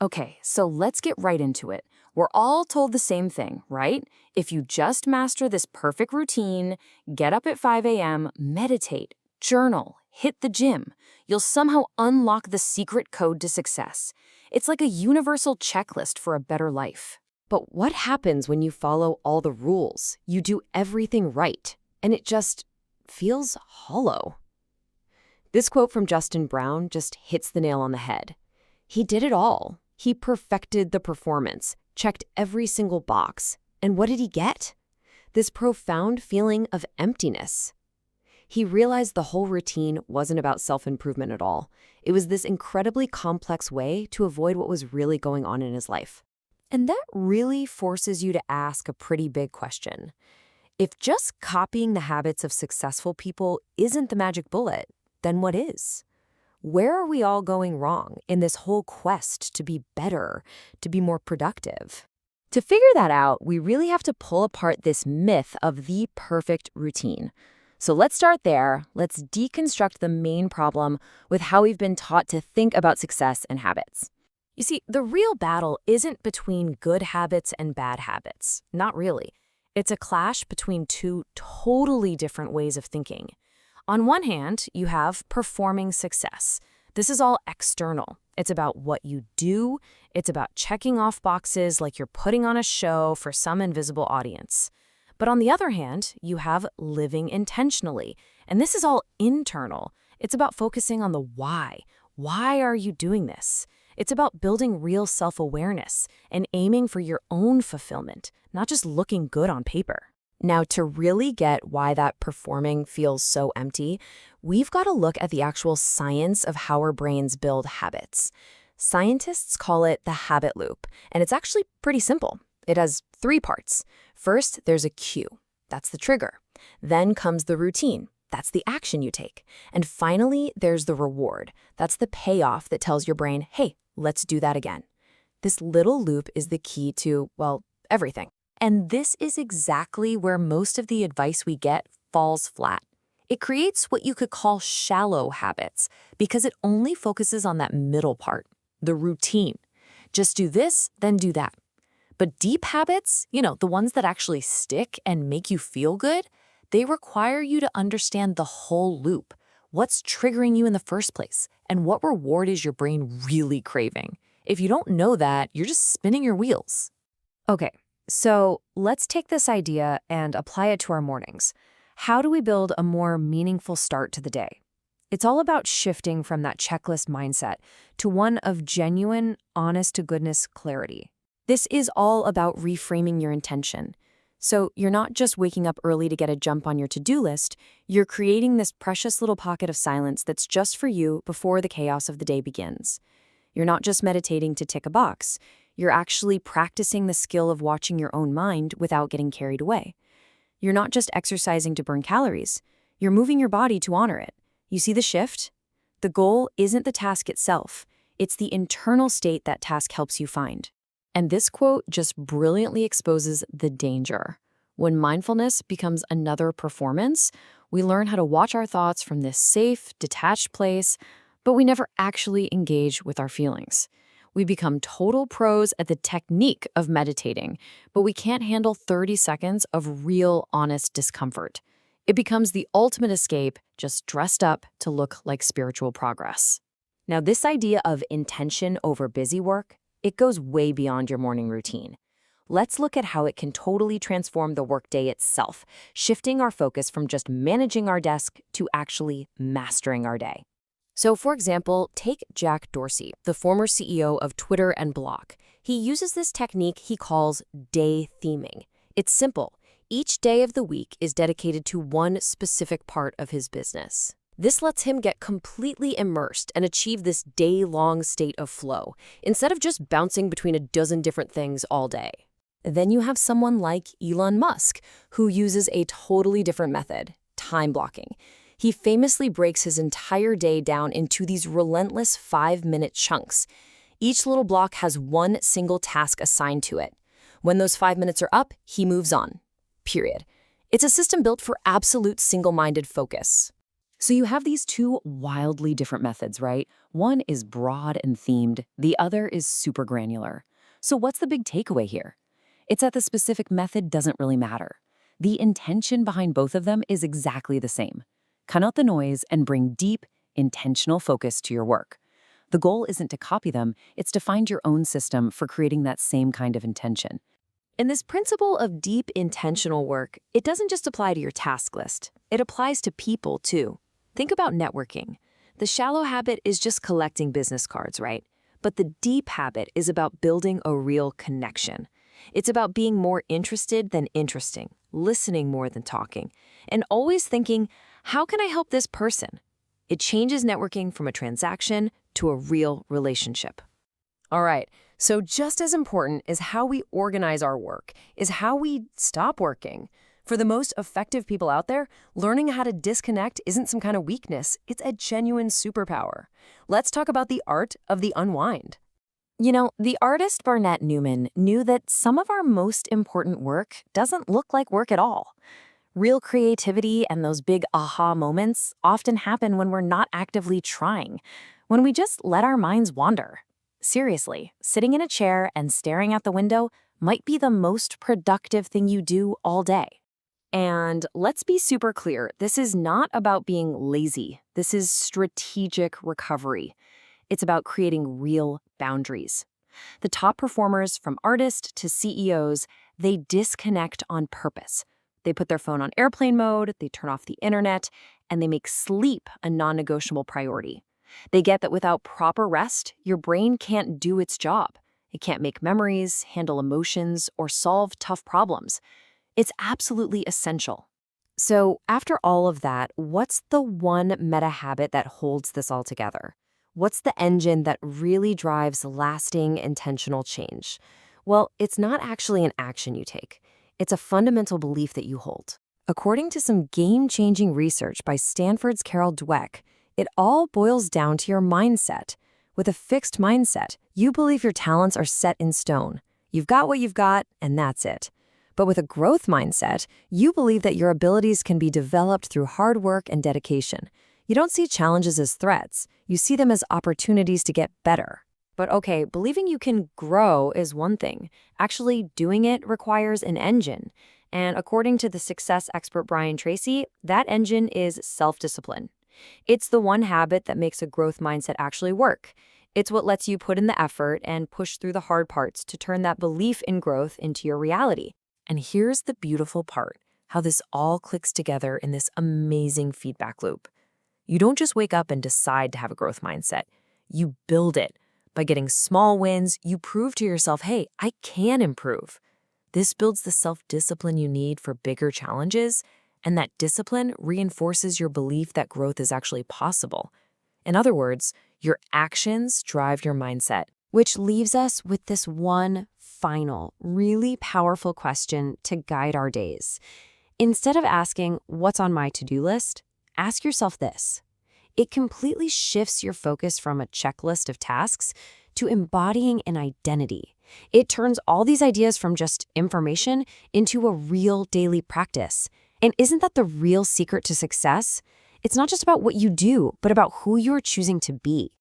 Okay, so let's get right into it. We're all told the same thing, right? If you just master this perfect routine, get up at 5 a.m., meditate, journal, hit the gym, you'll somehow unlock the secret code to success. It's like a universal checklist for a better life. But what happens when you follow all the rules? You do everything right, and it just feels hollow. This quote from Justin Brown just hits the nail on the head. He did it all. He perfected the performance, checked every single box. And what did he get? This profound feeling of emptiness. He realized the whole routine wasn't about self-improvement at all. It was this incredibly complex way to avoid what was really going on in his life. And that really forces you to ask a pretty big question. If just copying the habits of successful people isn't the magic bullet, then what is? Where are we all going wrong in this whole quest to be better, to be more productive? To figure that out, we really have to pull apart this myth of the perfect routine. So let's start there. Let's deconstruct the main problem with how we've been taught to think about success and habits. You see, the real battle isn't between good habits and bad habits. Not really. It's a clash between two totally different ways of thinking. On one hand, you have performing success. This is all external. It's about what you do. It's about checking off boxes like you're putting on a show for some invisible audience. But on the other hand, you have living intentionally. And this is all internal. It's about focusing on the why. Why are you doing this? It's about building real self-awareness and aiming for your own fulfillment, not just looking good on paper. Now, to really get why that performing feels so empty, we've got to look at the actual science of how our brains build habits. Scientists call it the habit loop, and it's actually pretty simple. It has 3 parts. First, there's a cue. That's the trigger. Then comes the routine. That's the action you take. And finally, there's the reward. That's the payoff that tells your brain, hey, let's do that again. This little loop is the key to, well, everything. And this is exactly where most of the advice we get falls flat. It creates what you could call shallow habits because it only focuses on that middle part, the routine. Just do this, then do that. But deep habits, the ones that actually stick and make you feel good, they require you to understand the whole loop. What's triggering you in the first place? And what reward is your brain really craving? If you don't know that, you're just spinning your wheels. Okay, so let's take this idea and apply it to our mornings. How do we build a more meaningful start to the day? It's all about shifting from that checklist mindset to one of genuine, honest-to-goodness clarity. This is all about reframing your intention. So you're not just waking up early to get a jump on your to-do list, you're creating this precious little pocket of silence that's just for you before the chaos of the day begins. You're not just meditating to tick a box, you're actually practicing the skill of watching your own mind without getting carried away. You're not just exercising to burn calories, you're moving your body to honor it. You see the shift? The goal isn't the task itself, it's the internal state that task helps you find. And this quote just brilliantly exposes the danger. When mindfulness becomes another performance, we learn how to watch our thoughts from this safe, detached place, but we never actually engage with our feelings. We become total pros at the technique of meditating, but we can't handle 30 seconds of real, honest discomfort. It becomes the ultimate escape, just dressed up to look like spiritual progress. Now, this idea of intention over busy work, it goes way beyond your morning routine. Let's look at how it can totally transform the workday itself, shifting our focus from just managing our desk to actually mastering our day. So, for example, take Jack Dorsey, the former CEO of Twitter and Block. He uses this technique he calls day theming. It's simple. Each day of the week is dedicated to one specific part of his business. This lets him get completely immersed and achieve this day-long state of flow, instead of just bouncing between a dozen different things all day. Then you have someone like Elon Musk, who uses a totally different method, time blocking. He famously breaks his entire day down into these relentless 5-minute chunks. Each little block has one single task assigned to it. When those 5 minutes are up, he moves on. Period. It's a system built for absolute single-minded focus. So you have these two wildly different methods, right? One is broad and themed, the other is super granular. So what's the big takeaway here? It's that the specific method doesn't really matter. The intention behind both of them is exactly the same. Cut out the noise and bring deep, intentional focus to your work. The goal isn't to copy them, it's to find your own system for creating that same kind of intention. And this principle of deep intentional work, it doesn't just apply to your task list. It applies to people too. Think about networking. The shallow habit is just collecting business cards, right? But the deep habit is about building a real connection. It's about being more interested than interesting, listening more than talking, and always thinking, how can I help this person? It changes networking from a transaction to a real relationship. All right, so just as important as how we organize our work is how we stop working. For the most effective people out there, learning how to disconnect isn't some kind of weakness, it's a genuine superpower. Let's talk about the art of the unwind. You know, the artist Barnett Newman knew that some of our most important work doesn't look like work at all. Real creativity and those big aha moments often happen when we're not actively trying, when we just let our minds wander. Seriously, sitting in a chair and staring out the window might be the most productive thing you do all day. And let's be super clear, this is not about being lazy. This is strategic recovery. It's about creating real boundaries. The top performers, from artists to CEOs, they disconnect on purpose. They put their phone on airplane mode, they turn off the internet, and they make sleep a non-negotiable priority. They get that without proper rest, your brain can't do its job. It can't make memories, handle emotions, or solve tough problems. It's absolutely essential. So after all of that, what's the one meta habit that holds this all together? What's the engine that really drives lasting, intentional change? Well, it's not actually an action you take. It's a fundamental belief that you hold. According to some game-changing research by Stanford's Carol Dweck, it all boils down to your mindset. With a fixed mindset, you believe your talents are set in stone. You've got what you've got, and that's it. But with a growth mindset, you believe that your abilities can be developed through hard work and dedication. You don't see challenges as threats. You see them as opportunities to get better. But okay, believing you can grow is one thing. Actually doing it requires an engine. And according to the success expert Brian Tracy, that engine is self-discipline. It's the one habit that makes a growth mindset actually work. It's what lets you put in the effort and push through the hard parts to turn that belief in growth into your reality. And here's the beautiful part, how this all clicks together in this amazing feedback loop. You don't just wake up and decide to have a growth mindset. You build it. By getting small wins, you prove to yourself, hey, I can improve. This builds the self-discipline you need for bigger challenges, and that discipline reinforces your belief that growth is actually possible. In other words, your actions drive your mindset, which leaves us with this one final, really powerful question to guide our days. Instead of asking, what's on my to-do list, ask yourself this. It completely shifts your focus from a checklist of tasks to embodying an identity. It turns all these ideas from just information into a real daily practice. And isn't that the real secret to success? It's not just about what you do, but about who you're choosing to be.